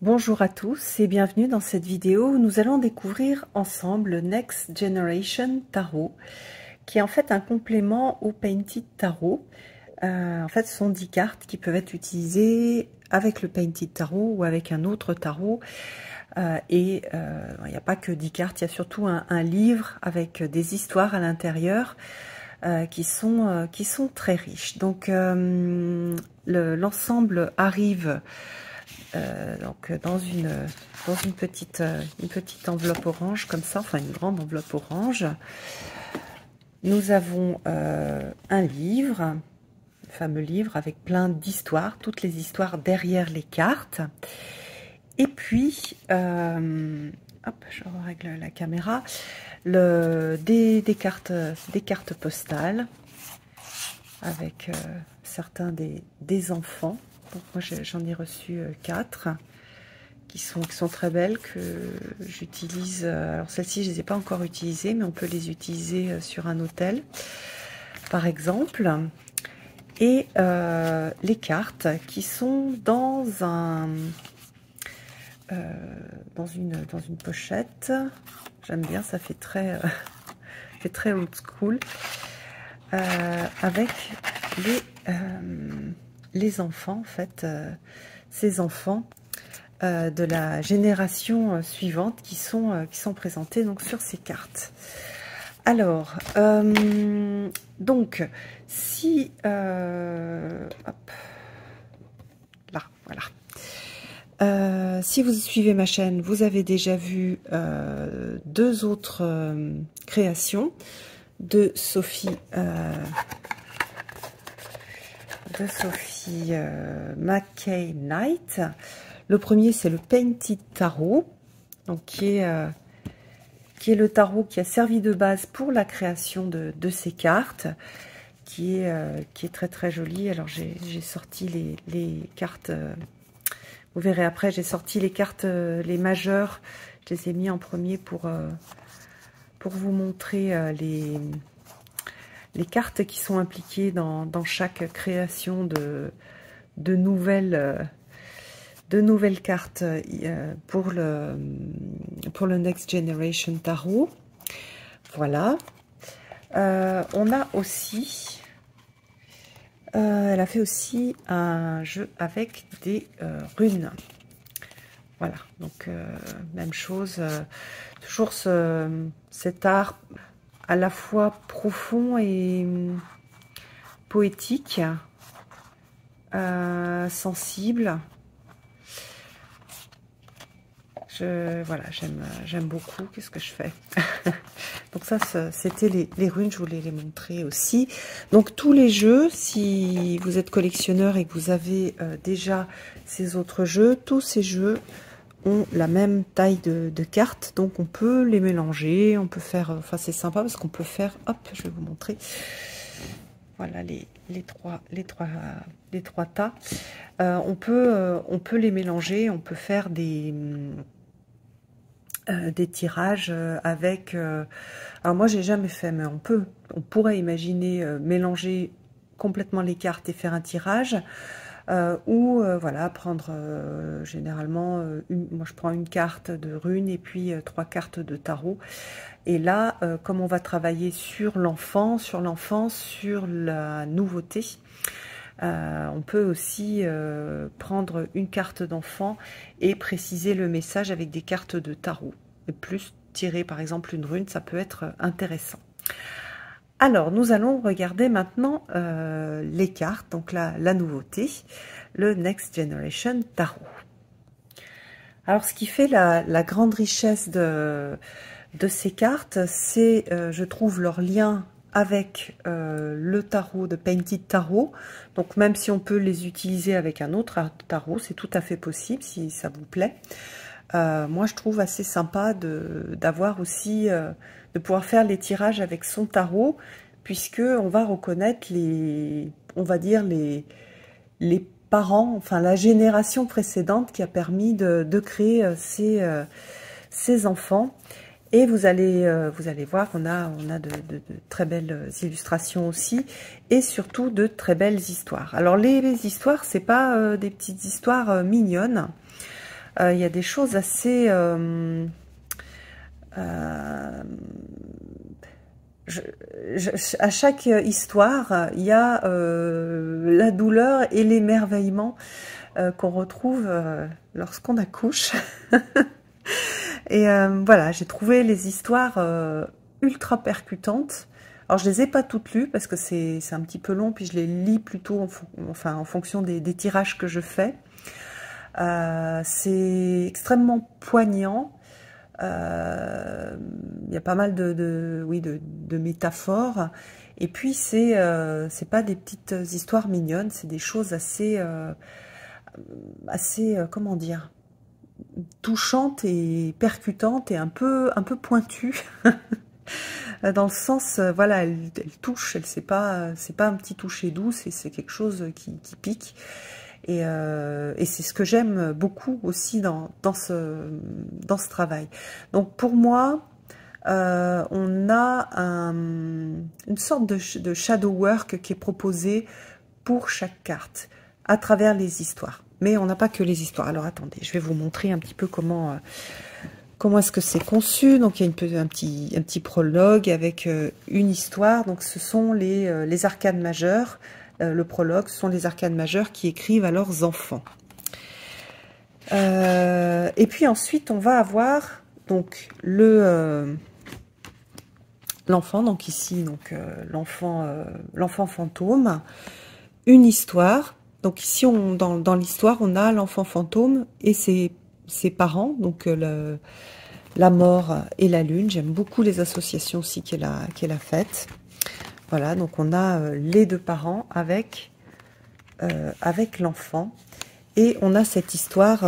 Bonjour à tous et bienvenue dans cette vidéo où nous allons découvrir ensemble le Next Generation Tarot, qui est en fait un complément au Painted Tarot. En fait, ce sont 10 cartes qui peuvent être utilisées avec le Painted Tarot ou avec un autre tarot. Il n'y a pas que 10 cartes, il y a surtout un livre avec des histoires à l'intérieur qui sont très riches. Donc, l'ensemble arrive donc dans une petite enveloppe orange comme ça, enfin une grande enveloppe orange. Nous avons un livre, le fameux livre avec plein d'histoires, toutes les histoires derrière les cartes. Et puis, hop, je règle la caméra, des cartes postales avec certains des enfants. Donc moi j'en ai reçu 4 qui sont très belles, que j'utilise. Alors celles-ci je ne les ai pas encore utilisées, mais on peut les utiliser sur un hôtel par exemple. Et les cartes qui sont dans une pochette. J'aime bien, ça fait très old school, avec les enfants, en fait, ces enfants de la génération suivante qui sont présentés donc sur ces cartes. Alors, donc, si hop, là, voilà. Si vous suivez ma chaîne, vous avez déjà vu 2 autres créations de Sophie Mackay Knight. Le premier, c'est le Painted Tarot, donc qui est le tarot qui a servi de base pour la création de ces cartes, qui est très joli. Alors j'ai sorti les cartes, vous verrez après, j'ai sorti les cartes, les majeures, je les ai mis en premier pour vous montrer les cartes qui sont impliquées dans chaque création de nouvelles cartes pour le Next Generation Tarot. Voilà. On a aussi, elle a fait aussi un jeu avec des runes. Voilà, donc même chose, toujours cet art à la fois profond et poétique, sensible. Voilà, j'aime beaucoup. Qu'est-ce que je fais? Donc ça, c'était les runes, je voulais les montrer aussi. Donc tous les jeux, si vous êtes collectionneur et que vous avez déjà ces autres jeux, tous ces jeux ont la même taille de cartes, donc on peut les mélanger, on peut faire, enfin c'est sympa parce qu'on peut faire, hop, je vais vous montrer, voilà les trois tas. On peut les mélanger, on peut faire des tirages avec. Alors moi j'ai jamais fait, mais on pourrait imaginer mélanger complètement les cartes et faire un tirage. Ou voilà, prendre généralement, moi je prends une carte de runes et puis 3 cartes de tarot. Et là, comme on va travailler sur l'enfant, sur la nouveauté, on peut aussi prendre une carte d'enfant et préciser le message avec des cartes de tarot. Et plus tirer par exemple une rune, ça peut être intéressant. Alors, nous allons regarder maintenant les cartes, donc la nouveauté, le Next Generation Tarot. Alors, ce qui fait la grande richesse de ces cartes, c'est, je trouve, leur lien avec le tarot de Painted Tarot. Donc, même si on peut les utiliser avec un autre tarot, c'est tout à fait possible si ça vous plaît. Moi, je trouve assez sympa d'avoir aussi, de pouvoir faire les tirages avec son tarot, puisque on va reconnaître on va dire les parents, enfin la génération précédente qui a permis de créer ces enfants. Et vous allez voir, on a de très belles illustrations aussi, et surtout de très belles histoires. Alors les histoires, c'est pas des petites histoires mignonnes. Il y a des choses assez... à chaque histoire, il y a la douleur et l'émerveillement qu'on retrouve lorsqu'on accouche. Et voilà, j'ai trouvé les histoires ultra percutantes. Alors, je les ai pas toutes lues parce que c'est un petit peu long, puis je les lis plutôt en fonction des tirages que je fais. C'est extrêmement poignant. Il y a pas mal de métaphores. Et puis, c'est pas des petites histoires mignonnes, c'est des choses assez, comment dire, touchantes et percutantes et un peu pointues. Dans le sens, voilà, elle touche, c'est pas un petit toucher doux, c'est quelque chose qui pique. Et c'est ce que j'aime beaucoup aussi dans ce travail. Donc pour moi, on a une sorte de shadow work qui est proposé pour chaque carte, à travers les histoires. Mais on n'a pas que les histoires. Alors attendez, je vais vous montrer un petit peu comment est-ce que c'est conçu. Donc il y a un petit prologue avec une histoire. Donc ce sont les arcanes majeures. Le prologue, ce sont les arcanes majeures qui écrivent à leurs enfants. Et puis ensuite, on va avoir donc l'enfant, donc ici, donc l'enfant fantôme, une histoire. Donc ici, dans l'histoire, on a l'enfant fantôme et ses parents, donc la mort et la lune. J'aime beaucoup les associations aussi qu'elle a faites. Voilà, donc on a les deux parents avec l'enfant. Et on a cette histoire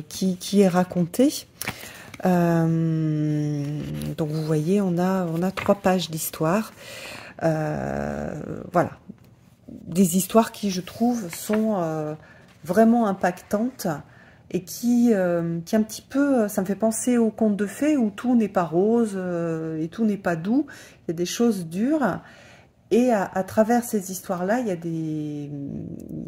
qui est racontée. Donc vous voyez, on a 3 pages d'histoire. Voilà. Des histoires qui, je trouve, sont vraiment impactantes et qui un petit peu, ça me fait penser aux contes de fées où tout n'est pas rose et tout n'est pas doux. Il y a des choses dures. Et à travers ces histoires-là, il y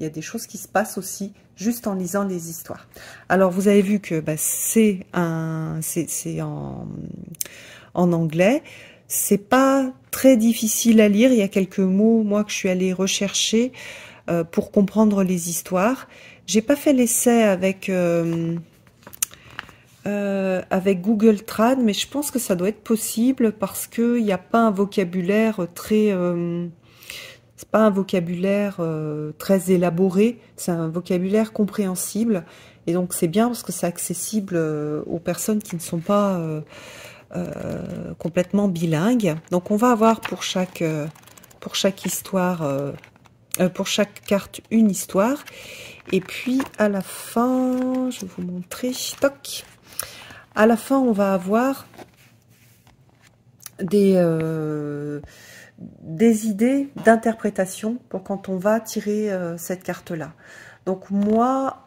a des choses qui se passent aussi, juste en lisant les histoires. Alors, vous avez vu que c'est en anglais. C'est pas très difficile à lire. Il y a quelques mots, moi, que je suis allée rechercher pour comprendre les histoires. J'ai pas fait l'essai avec Google Trad, mais je pense que ça doit être possible parce que il n'y a pas un vocabulaire très, c'est pas un vocabulaire très élaboré, c'est un vocabulaire compréhensible et donc c'est bien parce que c'est accessible aux personnes qui ne sont pas complètement bilingues. Donc on va avoir pour chaque histoire, pour chaque carte une histoire et puis à la fin, je vais vous montrer, toc. À la fin, on va avoir des idées d'interprétation pour quand on va tirer cette carte-là. Donc moi,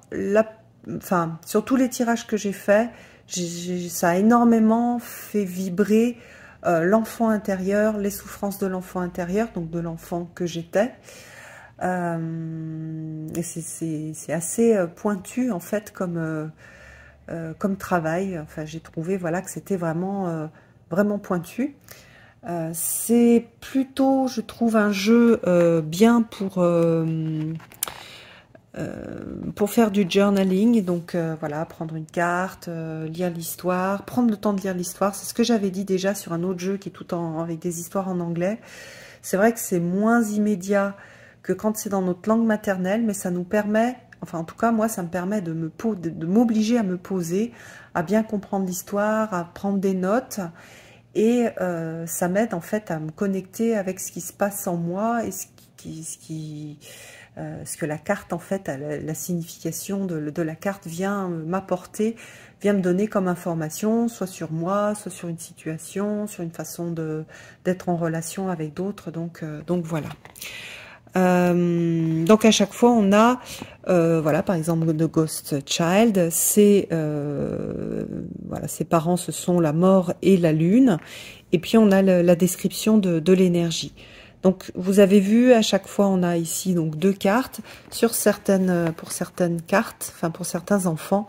sur tous les tirages que j'ai faits, ça a énormément fait vibrer l'enfant intérieur, les souffrances de l'enfant intérieur, donc de l'enfant que j'étais. Et c'est assez pointu en fait comme travail. Enfin, j'ai trouvé voilà que c'était vraiment pointu. C'est plutôt, je trouve, un jeu bien pour faire du journaling. Donc voilà, prendre une carte, lire l'histoire, prendre le temps de lire l'histoire. C'est ce que j'avais dit déjà sur un autre jeu qui est avec des histoires en anglais. C'est vrai que c'est moins immédiat que quand c'est dans notre langue maternelle, mais ça nous permet, enfin en tout cas moi ça me permet de m'obliger à me poser, à bien comprendre l'histoire, à prendre des notes, et ça m'aide en fait à me connecter avec ce qui se passe en moi et ce que la carte en fait, la signification de la carte vient m'apporter, vient me donner comme information, soit sur moi, soit sur une situation, sur une façon d'être en relation avec d'autres. Donc voilà. Donc à chaque fois on a voilà, par exemple The Ghost Child, voilà, ses parents, ce sont la mort et la lune, et puis on a la description de l'énergie. Donc vous avez vu, à chaque fois on a ici donc 2 cartes. Sur certaines, pour certaines cartes, enfin pour certains enfants,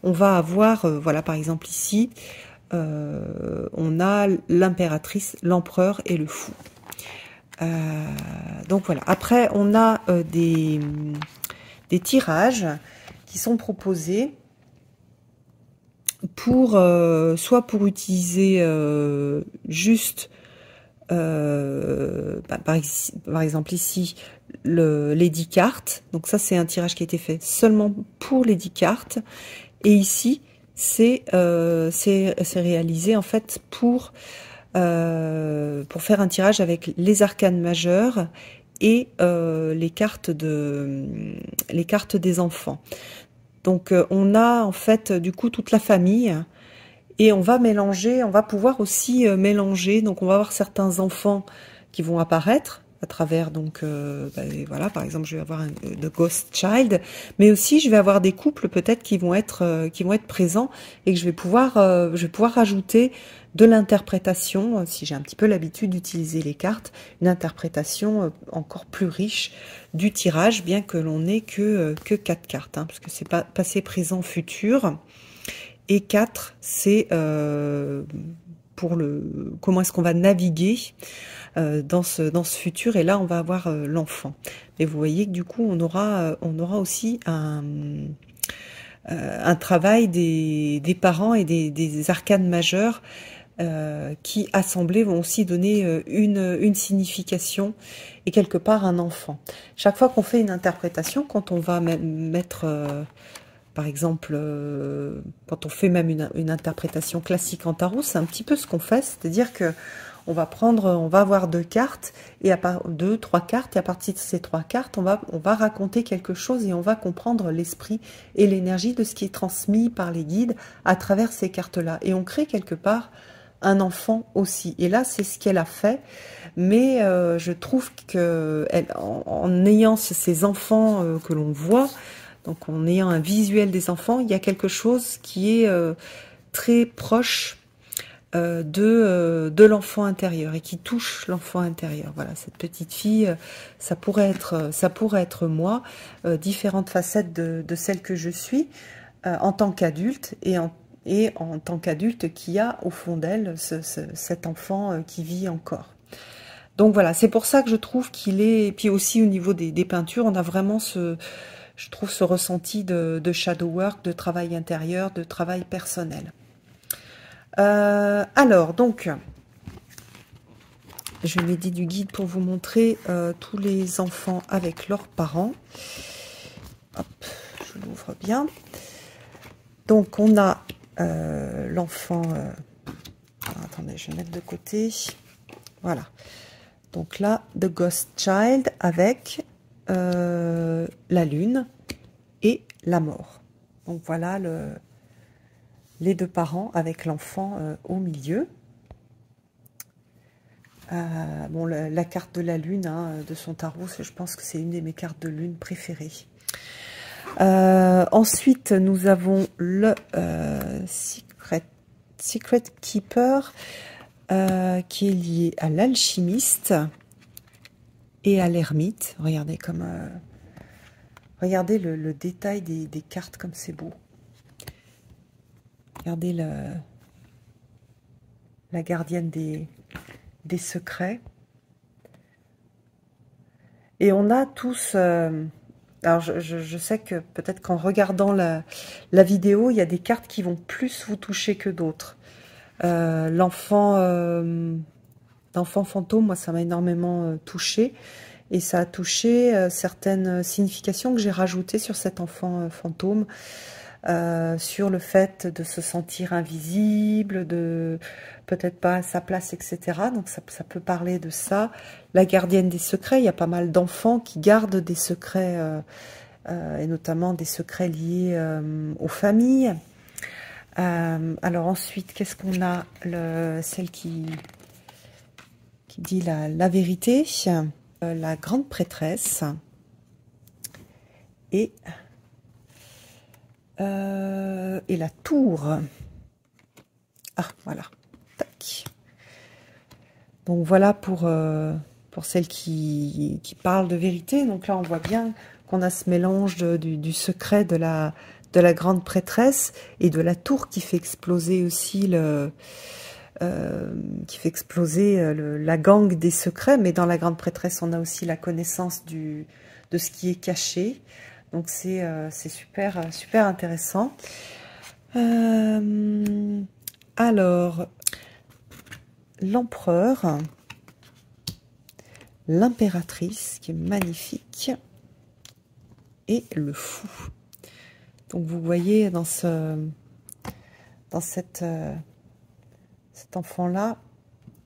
on va avoir, voilà par exemple ici, on a l'impératrice, l'empereur et le fou. Donc voilà. Après on a des tirages qui sont proposés pour soit pour utiliser juste par exemple ici les 10 cartes. Donc ça c'est un tirage qui a été fait seulement pour les 10 cartes, et ici c'est réalisé en fait pour faire un tirage avec les arcanes majeures et les cartes des enfants. Donc on a en fait du coup toute la famille, et on va mélanger, on va pouvoir aussi mélanger. Donc on va avoir certains enfants qui vont apparaître à travers, donc voilà, par exemple je vais avoir The Ghost Child, mais aussi je vais avoir des couples peut-être qui vont être présents, et que je vais pouvoir rajouter de l'interprétation, si j'ai un petit peu l'habitude d'utiliser les cartes, une interprétation encore plus riche du tirage, bien que l'on n'ait que 4 cartes, hein, parce que c'est pas passé, présent, futur, et 4 c'est pour le comment est-ce qu'on va naviguer dans ce futur, et là on va avoir l'enfant. Et vous voyez que du coup on aura aussi un travail des parents et des arcanes majeures qui assemblés vont aussi donner une signification et quelque part un enfant. Chaque fois qu'on fait une interprétation, quand on va mettre par exemple, quand on fait même une interprétation classique en tarot, c'est un petit peu ce qu'on fait, c'est-à-dire que on va avoir 2 cartes, et à part 2, 3 cartes, et à partir de ces 3 cartes, on va raconter quelque chose, et on va comprendre l'esprit et l'énergie de ce qui est transmis par les guides à travers ces cartes-là. Et on crée quelque part un enfant aussi. Et là, c'est ce qu'elle a fait. Mais je trouve que en ayant ces enfants que l'on voit, donc en ayant un visuel des enfants, il y a quelque chose qui est très proche de l'enfant intérieur, et qui touche l'enfant intérieur. Voilà, cette petite fille, ça pourrait être moi, différentes facettes de celle que je suis en tant qu'adulte, et en tant qu'adulte qui a au fond d'elle cet enfant qui vit encore. Donc voilà, c'est pour ça que je trouve qu'il est... Et puis aussi au niveau des peintures, on a vraiment je trouve ce ressenti de shadow work, de travail intérieur, de travail personnel. Alors, donc, je vais m'aider du guide pour vous montrer tous les enfants avec leurs parents. Hop, je l'ouvre bien. Donc, on a l'enfant... attendez, je vais mettre de côté. Voilà. Donc là, The Ghost Child avec la lune et la mort. Donc voilà les 2 parents avec l'enfant au milieu. Bon, la carte de la lune hein, de son tarot, je pense que c'est une de mes cartes de lune préférées. Ensuite, nous avons le Secret Keeper qui est lié à l'alchimiste et à l'ermite. Regardez comme regardez le détail des cartes, comme c'est beau. Regardez la gardienne des secrets. Et on a tous... alors, je sais que peut-être qu'en regardant la vidéo, il y a des cartes qui vont plus vous toucher que d'autres. L'enfant fantôme, moi, ça m'a énormément touché. Et ça a touché certaines significations que j'ai rajoutées sur cet enfant fantôme. Sur le fait de se sentir invisible, de peut-être pas à sa place, etc. Donc ça peut parler de ça. La gardienne des secrets, il y a pas mal d'enfants qui gardent des secrets, et notamment des secrets liés aux familles. Alors ensuite, qu'est-ce qu'on a? Celle qui dit la vérité, la grande prêtresse, et la tour. Ah, voilà. Tac. Donc voilà pour pour celles qui parlent de vérité. Donc là, on voit bien qu'on a ce mélange du secret de la grande prêtresse et de la tour qui fait exploser aussi la gangue des secrets. Mais dans la grande prêtresse, on a aussi la connaissance de ce qui est caché. Donc c'est super intéressant. Alors, l'empereur, l'impératrice qui est magnifique et le fou. Donc vous voyez dans cet enfant-là,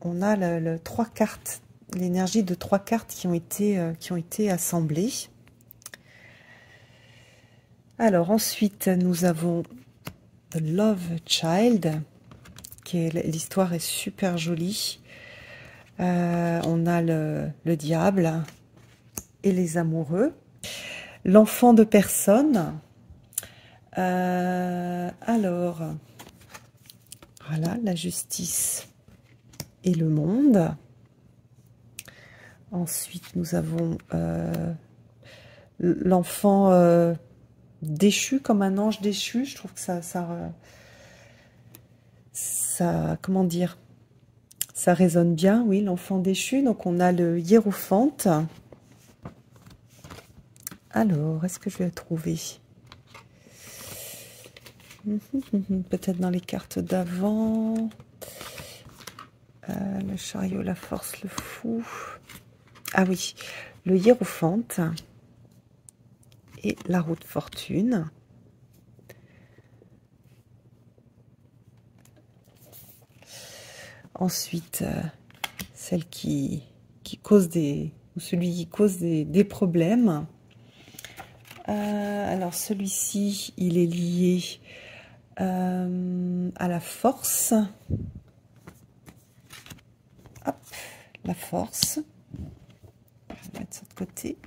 on a le 3 cartes, l'énergie de 3 cartes qui ont été assemblées. Alors ensuite, nous avons The Love Child, l'histoire est super jolie. On a le diable et les amoureux. L'enfant de personne. Alors, voilà, la justice et le monde. Ensuite, nous avons l'enfant déchu, comme un ange déchu. Je trouve que ça comment dire, ça résonne bien, oui, l'enfant déchu. Donc on a le hiérophante. Alors, est-ce que je vais le trouver? Peut-être dans les cartes d'avant. Le chariot, la force, le fou. Ah oui, le hiérophante et la roue de fortune. Ensuite, celle qui cause celui qui cause des problèmes. Alors celui-ci, il est lié à la force. Hop, la force. Je vais mettre ça de côté.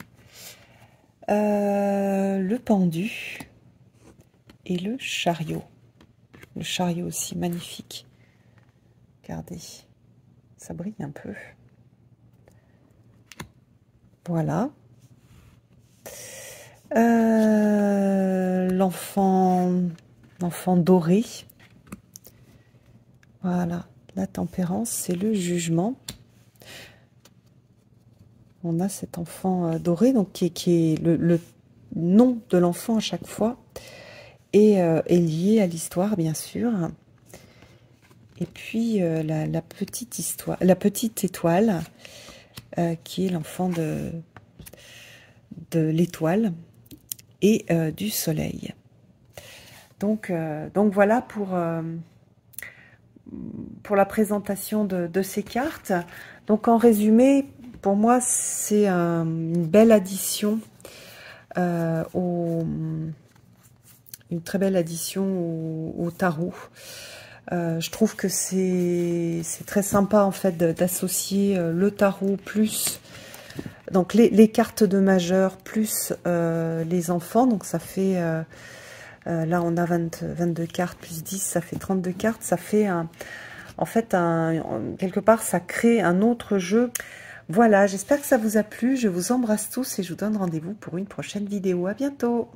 Le pendu et le chariot. Le chariot aussi, magnifique. Regardez, ça brille un peu. Voilà. L'enfant doré. Voilà, la tempérance, c'est le jugement. On a cet enfant doré, donc qui est le nom de l'enfant à chaque fois, et est lié à l'histoire, bien sûr. Et puis la petite étoile, qui est l'enfant de l'étoile et du soleil. Donc voilà pour la présentation de ces cartes. Donc en résumé, pour moi, c'est une belle addition, une très belle addition au tarot. Je trouve que c'est très sympa en fait d'associer le tarot plus donc les cartes de majeur plus les enfants. Donc ça fait là on a 22 cartes plus 10, ça fait 32 cartes. Ça fait en fait quelque part ça crée un autre jeu. Voilà, j'espère que ça vous a plu. Je vous embrasse tous et je vous donne rendez-vous pour une prochaine vidéo. À bientôt.